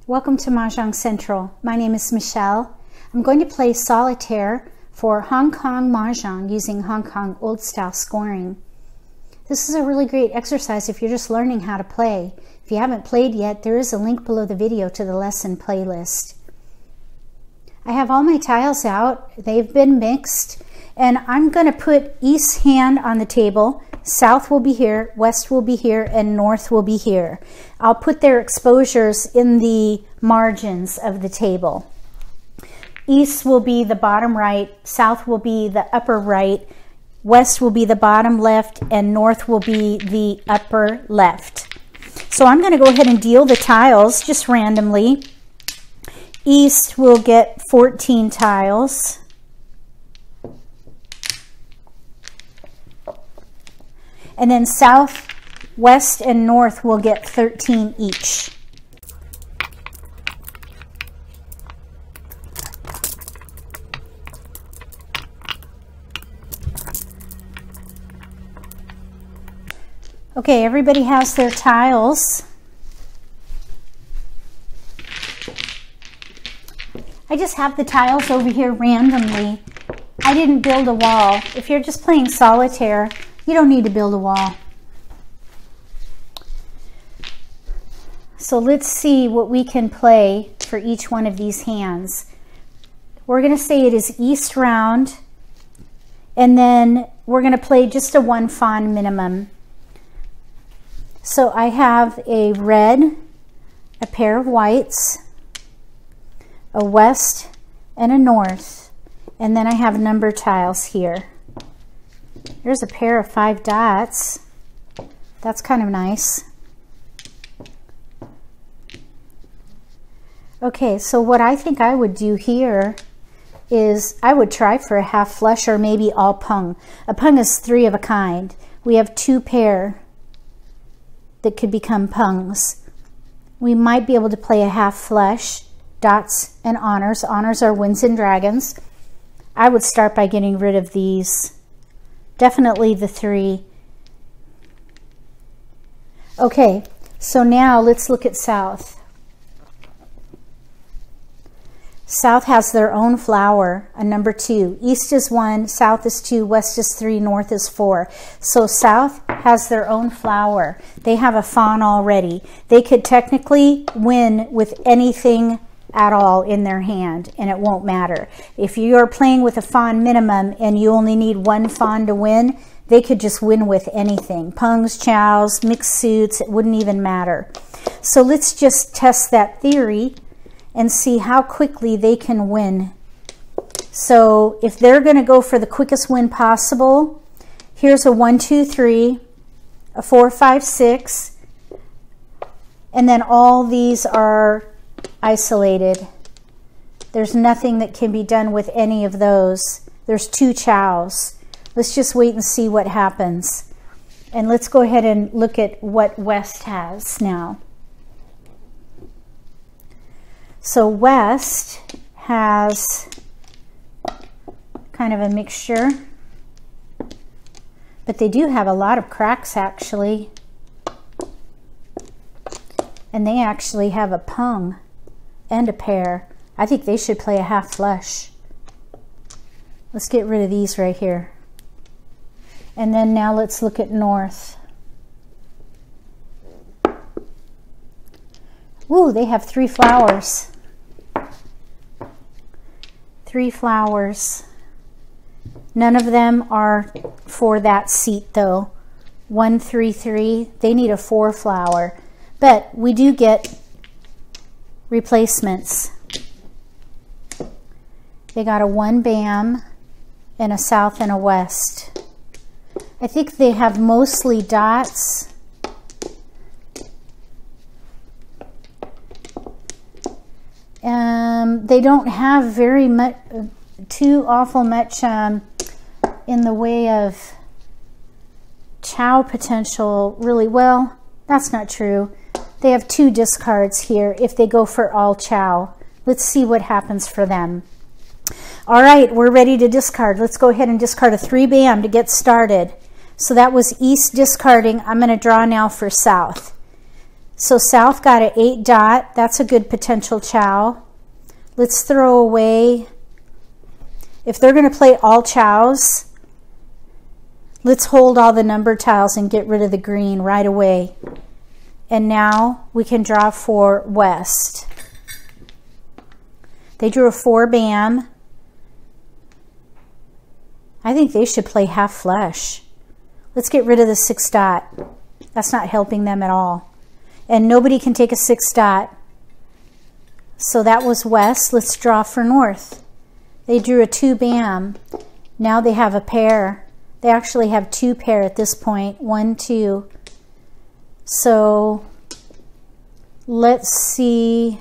Welcome to Mahjong Central. My name is Michele. I'm going to play Solitaire for Hong Kong Mahjong using Hong Kong old style scoring. This is a really great exercise if you're just learning how to play. If you haven't played yet, there is a link below the video to the lesson playlist. I have all my tiles out. They've been mixed, and I'm going to put East hand on the table. South will be here, West will be here, and North will be here. I'll put their exposures in the margins of the table. East will be the bottom right, South will be the upper right, West will be the bottom left, and North will be the upper left. So I'm going to go ahead and deal the tiles just randomly. East will get 14 tiles. And then South, West, and North will get 13 each. Okay, everybody has their tiles. I just have the tiles over here randomly. I didn't build a wall. If you're just playing solitaire, you don't need to build a wall. So let's see what we can play for each one of these hands. We're going to say it is East round, and then we're going to play just a 1 fawn minimum. So I have a red, a pair of whites, a west, and a north, and then I have number tiles here. There's a pair of 5 dots. That's kind of nice. Okay, so what I think I would do here is I would try for a half flush or maybe all pung. A pung is 3 of a kind. We have 2 pair that could become pungs. We might be able to play a half flush, dots and honors. Honors are winds and dragons. I would start by getting rid of these. Definitely the 3. Okay, so now let's look at South. South has their own flower, a number 2. East is 1, South is 2, West is 3, North is 4. So South has their own flower. They have a fawn already. They could technically win with anything at all in their hand, and it won't matter. If you're playing with a fawn minimum and you only need 1 fawn to win, they could just win with anything. Pungs, chows, mixed suits, it wouldn't even matter. So let's just test that theory and see how quickly they can win. So if they're going to go for the quickest win possible, here's a 1, 2, 3, a 4, 5, 6, and then all these are isolated. There's nothing that can be done with any of those. There's 2 chows. Let's just wait and see what happens. And let's go ahead and look at what West has now. So West has kind of a mixture, but they do have a lot of cracks actually. And they actually have a pung and a pair. I think they should play a half flush. Let's get rid of these right here. And then now let's look at North. Ooh, they have 3 flowers. 3 flowers. None of them are for that seat though. 1, 3, 3. They need a 4 flower. But we do get replacements. They got a 1 bam and a South and a West. I think they have mostly dots. They don't have very much, too awful much in the way of chow potential, really. Well, that's not true. They have 2 discards here if they go for all chow. Let's see what happens for them. All right, we're ready to discard. Let's go ahead and discard a 3 bam to get started. So that was East discarding. I'm going to draw now for South. So south got an 8 dot. That's a good potential chow. Let's throw away, if they're going to play all chows, let's hold all the number tiles and get rid of the green right away. And now we can draw for west. They drew a 4 bam. I think they should play half flush. Let's get rid of the 6 dot. That's not helping them at all. And nobody can take a 6 dot. So that was west. Let's draw for north. They drew a 2 bam. Now they have a pair. They actually have 2 pair at this point. 1, 2. So let's see.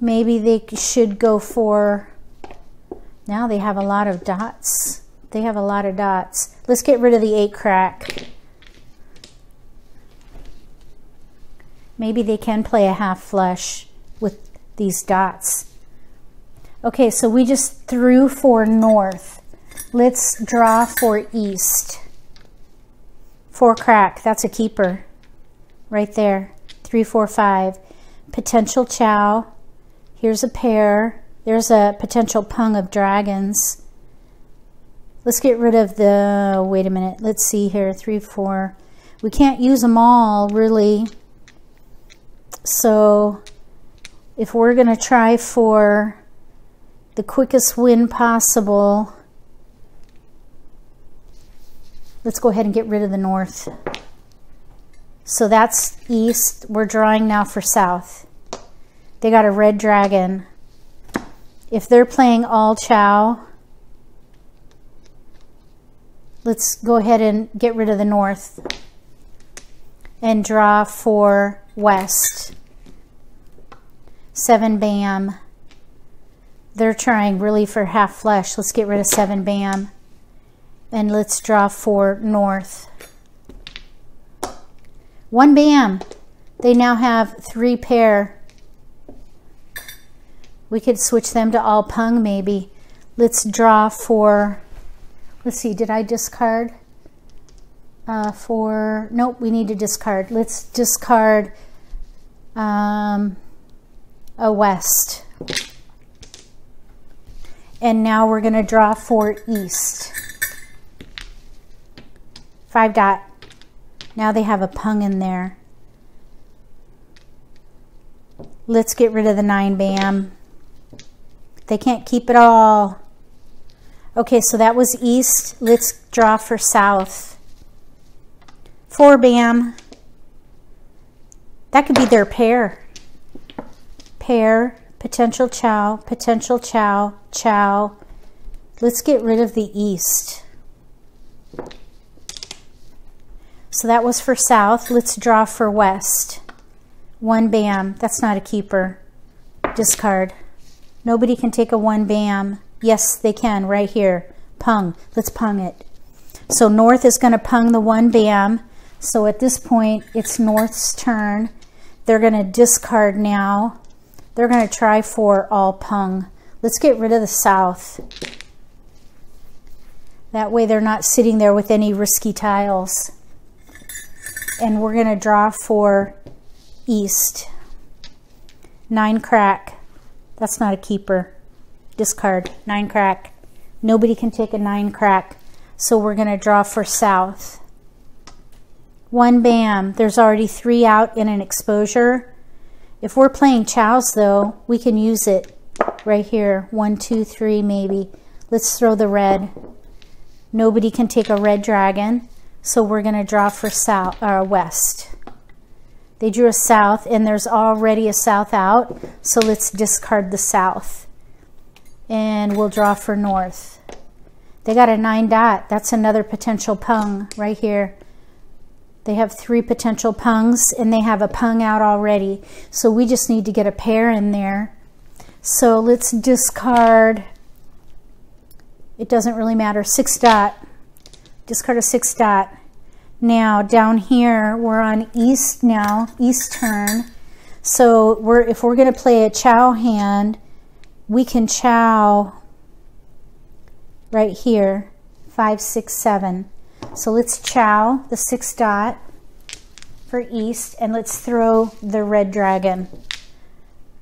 Maybe they should go for, now they have a lot of dots. They have a lot of dots. Let's get rid of the 8 crack. Maybe they can play a half flush with these dots. Okay, so we just threw for north. Let's draw for east. 4 crack, that's a keeper. Right there, 3, 4, 5. Potential chow. Here's a pair. There's a potential pung of dragons. Let's get rid of the, wait a minute, let's see here, 3, 4. We can't use them all, really. So if we're going to try for the quickest win possible, let's go ahead and get rid of the north. So that's east. We're drawing now for south. They got a red dragon. If they're playing all chow, let's go ahead and get rid of the north and draw for west. 7 bam. They're trying really for half flush. Let's get rid of 7 bam. And let's draw for north. 1 bam. They now have 3 pair. We could switch them to all pung maybe. Let's draw for, let's see, did I discard? Nope, we need to discard. Let's discard a west. And now we're going to draw for east. 5 dot. Now they have a pung in there. Let's get rid of the 9 bam. They can't keep it all. Okay, so that was east. Let's draw for south. 4 bam. That could be their pair. Pair, potential chow, potential chow, chow. Let's get rid of the east. So that was for south. Let's draw for west. 1 bam. That's not a keeper. Discard. Nobody can take a 1 bam. Yes, they can right here. Pung. Let's pung it. So north is going to pung the 1 bam. So at this point, it's north's turn. They're going to discard now. They're going to try for all pung. Let's get rid of the south. That way they're not sitting there with any risky tiles. And we're going to draw for east. 9 crack. That's not a keeper. Discard. 9 crack. Nobody can take a 9 crack. So we're going to draw for south. 1 bam. There's already 3 out in an exposure. If we're playing chows though, we can use it right here. 1, 2, 3 maybe. Let's throw the red. Nobody can take a red dragon. So we're going to draw for south, west. They drew a south and there's already a south out. So let's discard the south. And we'll draw for north. They got a 9 dot. That's another potential pung right here. They have 3 potential pungs and they have a pung out already. So we just need to get a pair in there. So let's discard, it doesn't really matter, 6 dot. Discard a 6 dot. Now down here we're on east now, east turn. So if we're going to play a chow hand, we can chow right here, 5, 6, 7. So let's chow the 6 dot for east, and let's throw the red dragon.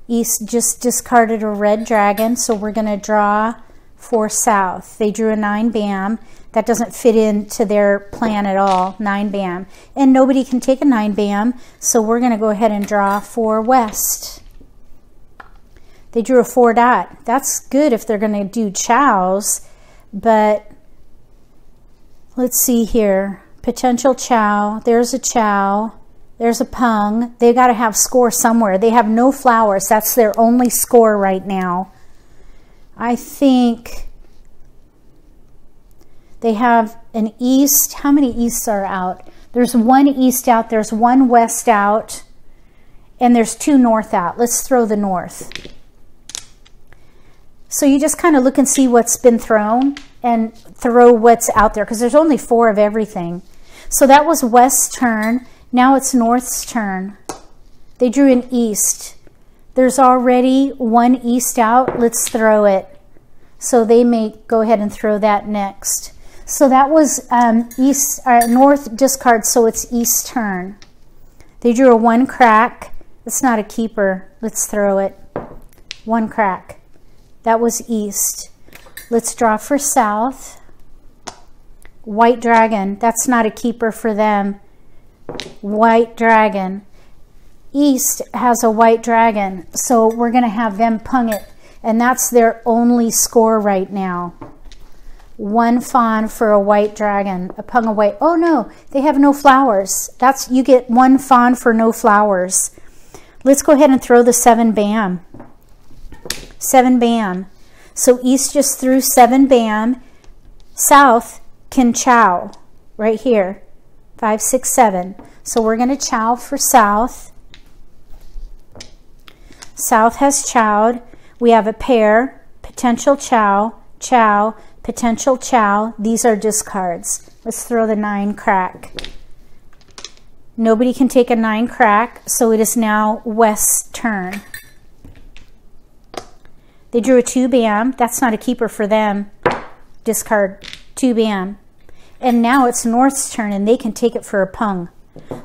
East just discarded a red dragon, so we're going to draw for south. They drew a 9 bam. That doesn't fit into their plan at all. 9 bam. And nobody can take a 9 bam, so we're going to go ahead and draw for west. They drew a 4 dot. That's good if they're going to do chows, but let's see here. Potential chow. There's a chow. There's a pung. They got to have score somewhere. They have no flowers. That's their only score right now. I think they have an east. How many easts are out? There's 1 east out. There's 1 west out. And there's 2 north out. Let's throw the north. So you just kind of look and see what's been thrown and throw what's out there, because there's only 4 of everything. So that was west's turn. Now it's north's turn. They drew an east. There's already 1 east out. Let's throw it. So they may go ahead and throw that next. So that was north discard, so it's east turn. They drew a 1 crack. It's not a keeper. Let's throw it. 1 crack. That was east. Let's draw for south. White dragon. That's not a keeper for them. White dragon. East has a white dragon, so we're going to have them pung it, and that's their only score right now. 1 fawn for a white dragon. A pung a white. Oh no, they have no flowers. That's, you get 1 fawn for no flowers. Let's go ahead and throw the 7 bam. 7 bam. So east just threw 7 bam. South can chow right here. 5, 6, 7. So we're going to chow for south. South has chowed. We have a pair, potential chow, chow, potential chow. These are discards. Let's throw the 9 crack. Nobody can take a 9 crack, so it is now west's turn. They drew a 2 bam. That's not a keeper for them. Discard 2 bam. And now it's north's turn, and they can take it for a pung.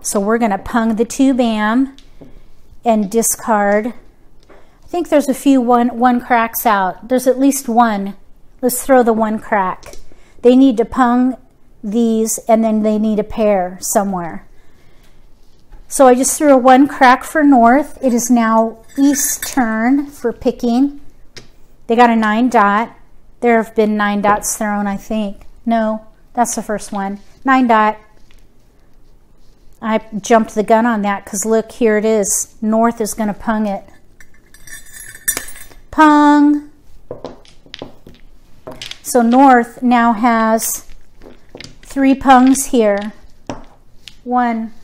So we're going to pung the 2 bam and discard. I think there's a few one cracks out. There's at least 1. Let's throw the 1 crack. They need to pung these, and then they need a pair somewhere. So I just threw a 1 crack for north. It is now east turn for picking. They got a 9 dot. There have been 9 dots thrown, I think. No. That's the first one. 9 dot. I jumped the gun on that because look, here it is. North is going to pung it. Pung. So north now has 3 pungs here. 1,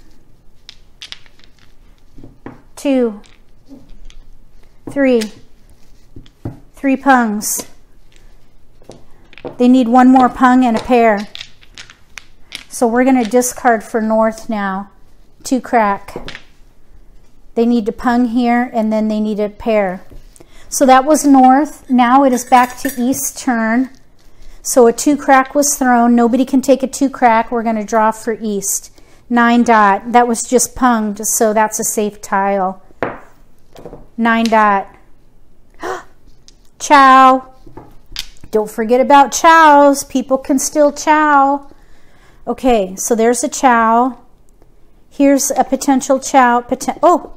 2, 3. 3 pungs. They need 1 more pung and a pair. So we're going to discard for north now. 2 crack. They need to pung here, and then they need a pair. So that was north. Now it is back to east turn. So a 2 crack was thrown. Nobody can take a 2 crack. We're going to draw for east. 9 dot. That was just punged, so that's a safe tile. 9 dot. Chow. Don't forget about chows. People can still chow. Okay, so there's a chow. Here's a potential chow. Oh,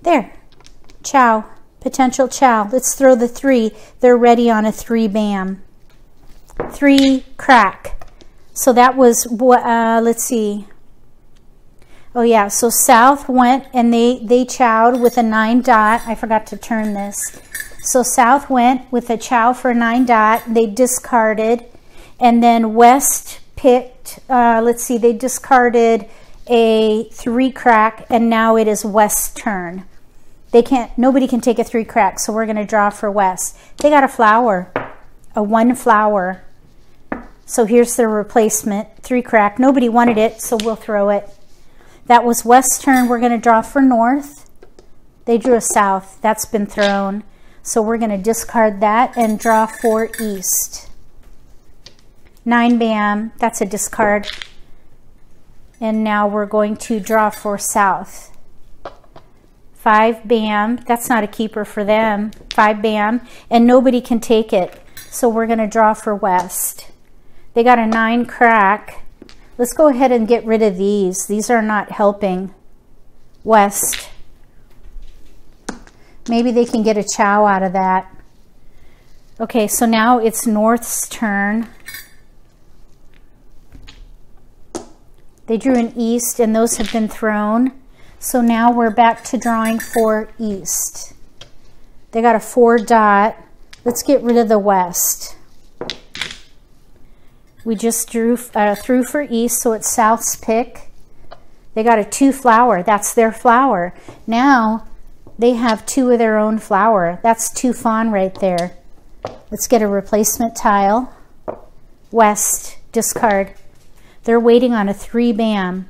there. Chow. Potential chow. Let's throw the 3. They're ready on a 3 bam. 3 crack. So that was, let's see. Oh yeah, so south went and they chowed with a 9 dot. I forgot to turn this. So south went with a chow for 9 dot. They discarded. And then west picked, let's see, they discarded a 3 crack, and now it is west's turn. Nobody can take a 3 crack, so we're going to draw for west. They got a flower, a 1 flower. So here's the replacement, 3 crack. Nobody wanted it, so we'll throw it. That was west's turn. We're going to draw for north. They drew a south. That's been thrown. So we're going to discard that and draw for east. 9 bam. That's a discard. And now we're going to draw for south. 5 bam, that's not a keeper for them. 5 bam, and nobody can take it. So we're going to draw for west. They got a 9 crack. Let's go ahead and get rid of these. These are not helping. West. Maybe they can get a chow out of that. Okay, so now it's north's turn. They drew an east and those have been thrown. So now we're back to drawing for east. They got a 4 dot. Let's get rid of the west. We just drew through for east, so it's south's pick. They got a 2 flower. That's their flower. Now they have 2 of their own flower. That's 2 fawn right there. Let's get a replacement tile. West, discard. They're waiting on a 3 bam.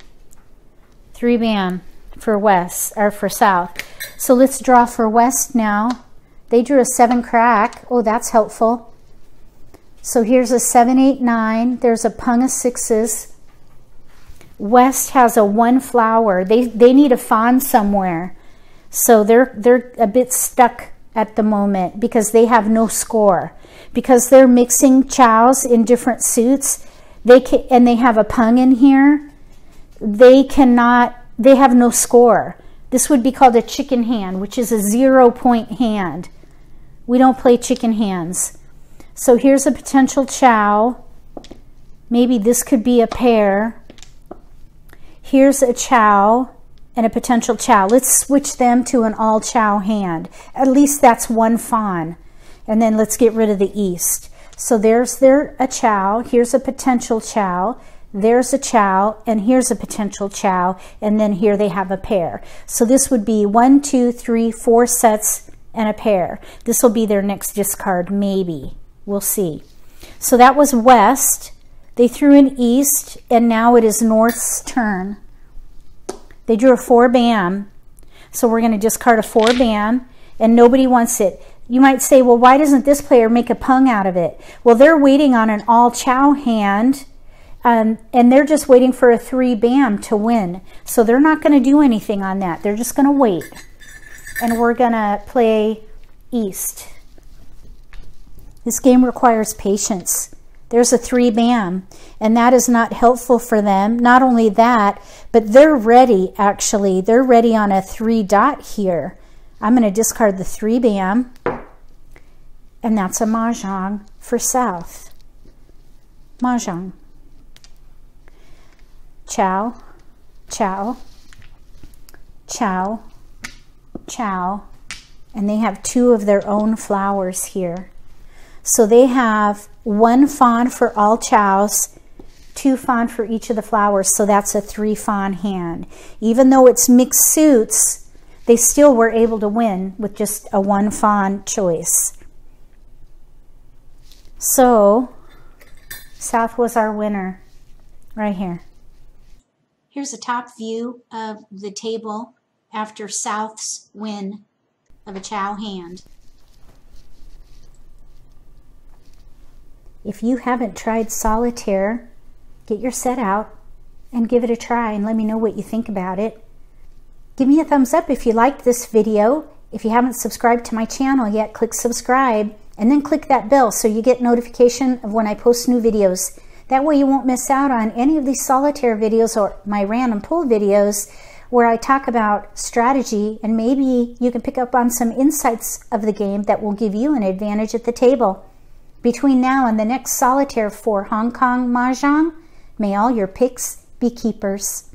3 bam for west, or for south. So let's draw for west now. They drew a 7 crack. Oh, that's helpful. So here's a 7, 8, 9. There's a pung of 6s. West has a 1 flower. They need a fawn somewhere. So they're a bit stuck at the moment because they have no score. Because they're mixing chows in different suits, and they have a pung in here, they have no score. This would be called a chicken hand, which is a 0-point hand. We don't play chicken hands. So here's a potential chow. Maybe this could be a pair. Here's a chow and a potential chow. Let's switch them to an all chow hand. At least that's 1 fawn. And then let's get rid of the east. So there's a chow. Here's a potential chow. There's a chow, and here's a potential chow, and then here they have a pair. So this would be 1, 2, 3, 4 sets and a pair. This will be their next discard, maybe. We'll see. So that was west. They threw an east, and now it is north's turn. They drew a 4 bam. So we're going to discard a 4 bam, and nobody wants it. You might say, well, why doesn't this player make a pung out of it? Well, they're waiting on an all chow hand. And they're just waiting for a 3 bam to win. So they're not going to do anything on that. They're just going to wait. And we're going to play east. This game requires patience. There's a 3 bam. And that is not helpful for them. Not only that, but they're ready, actually. They're ready on a 3 dot here. I'm going to discard the 3 bam. And that's a Mahjong for south. Mahjong. Chow, chow, chow, chow, and they have 2 of their own flowers here. So they have 1 fawn for all chows, 2 fawn for each of the flowers, so that's a 3 fawn hand. Even though it's mixed suits, they still were able to win with just a 1 fawn choice. So south was our winner right here. Here's a top view of the table after South's win of a chow hand. If you haven't tried Solitaire, get your set out and give it a try and let me know what you think about it. Give me a thumbs up if you liked this video. If you haven't subscribed to my channel yet, click subscribe and then click that bell so you get notification of when I post new videos. That way you won't miss out on any of these Solitaire videos or my random pull videos where I talk about strategy, and maybe you can pick up on some insights of the game that will give you an advantage at the table. Between now and the next Solitaire for Hong Kong Mahjong, may all your picks be keepers.